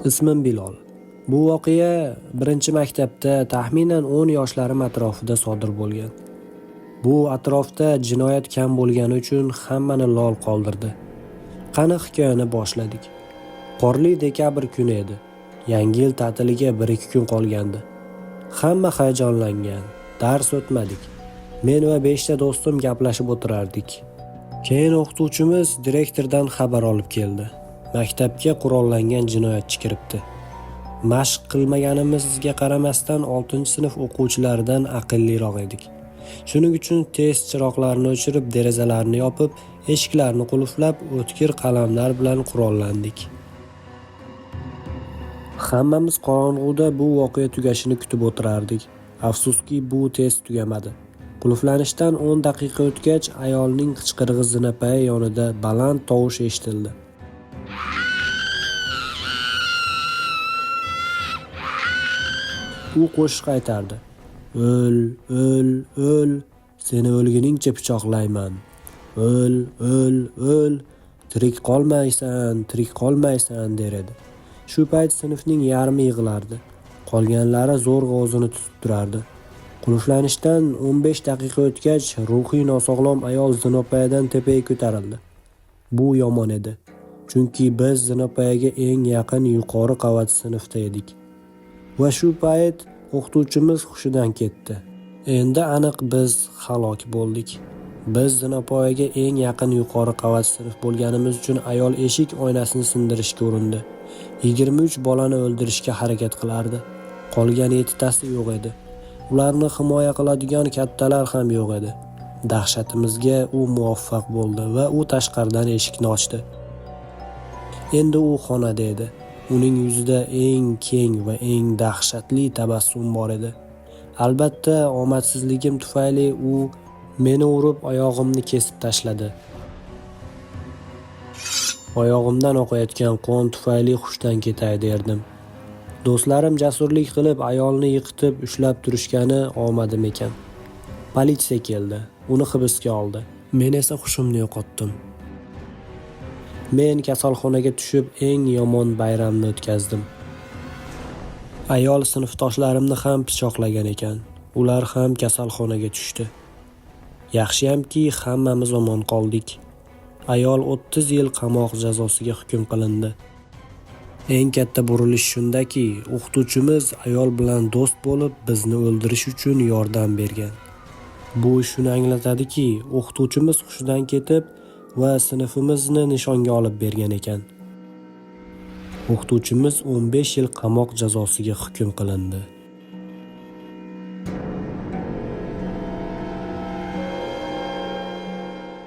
Ismim Bilol. Bu voqea birinchi maktabda taxminan 10 yoshlarim atrofida sodir bo'lgan. Bu atrofda jinoyat kam bo'lgani uchun hammani lol qoldirdi. Qani hikoyani boshladik. Qorli dekabr kuni edi. Yangi yil ta'tiliga 1-2 kun qolgandi. Hamma hayajonlangan. Dars o'tmadik. Men va 5 ta do'stim gaplashib o'tirardik. Keyin o'qituvchimiz direktordan xabar olib keldi. Maktabga qurollangan jinoyatchi kiribdi. Mashq qilmaganimizga qaramasdan 6-sinf o'quvchilaridan aqlliroq edik. Shuning uchun tez chiroqlarni o'chirib, derazalarni yopib, eshiklarni qulflab, o'tkir qalamlar bilan qurollandik. Hammamiz qorong'uda bu voqea tugashini kutib o'tirardik. Afsuski, bu tez tugamadi. Qulflanishdan 10 daqiqa o'tgach, ayolning qichqirig'i zinapoya yonida baland tovush eshitildi. U qo'shiq aytardi. O'l, o'l, o'l, seni o'lguningcha pichoqlayman. O'l, o'l, o'l, tirik qolmaysan der edi. Shu payt sinfning yarmi yig'lardi. Qolganlari zo'rg'a o'zini tutib turardi. Qulflanishdan 15 daqiqa o'tgach, ruhiy nosog'lom ayol zinapoyadan tepaga ko'tarildi. Bu yomon edi. Chunki biz zinapoyaga eng yaqin yuqori qavat sinfda edik. Va shu payt o'qituvchimiz hushidan ketdi. Endi aniq biz halok bo'ldik. Biz zinapoyaga eng yaqin yuqori qavat sinf bo'lganimiz uchun ayol eshik oynasini sindirishga urindi. 23 bolani o'ldirishga harakat qilardi. Qolgan 7 tasi yo'q edi. Ularni himoya qiladigan kattalar ham yo'q edi. Dahshatimizga u muvaffaq bo'ldi va u tashqaridan eshikni ochdi. Endi u xonada edi. Uning yuzida eng keng va eng dahshatli tabassum bor edi. Albatta, omadsizligim tufayli u meni urib oyog'imni kesib tashladi. Oyog'imdan oqayotgan qon tufayli hushdan ketay derdim. Do'stlarim jasurlik qilib ayolni yiqitib ushlab turishgani omadim ekan. Politsiya keldi. Uni hibsga oldi. Men esa hushimni yo'qotdim. Men kasalxonaga tushib eng yomon bayramni o'tkazdim. Ayol sinfdoshlarimni ham pichoqlagan ekan. Ular ham kasalxonaga tushdi. Yaxshiyamki hammamiz omon qoldik. Ayol 30 yil qamoq jazosiga hukm qilindi. Eng katta burilish shundaki, o'qituvchimiz ayol bilan do'st bo'lib, bizni o'ldirish uchun yordam bergan. Bu shuni anglatadiki, o'qituvchimiz hushidan ketib va sinfimizni nishonga olib bergan ekan. O'qituvchimiz 15 yil qamoq jazosiga hukm qilindi.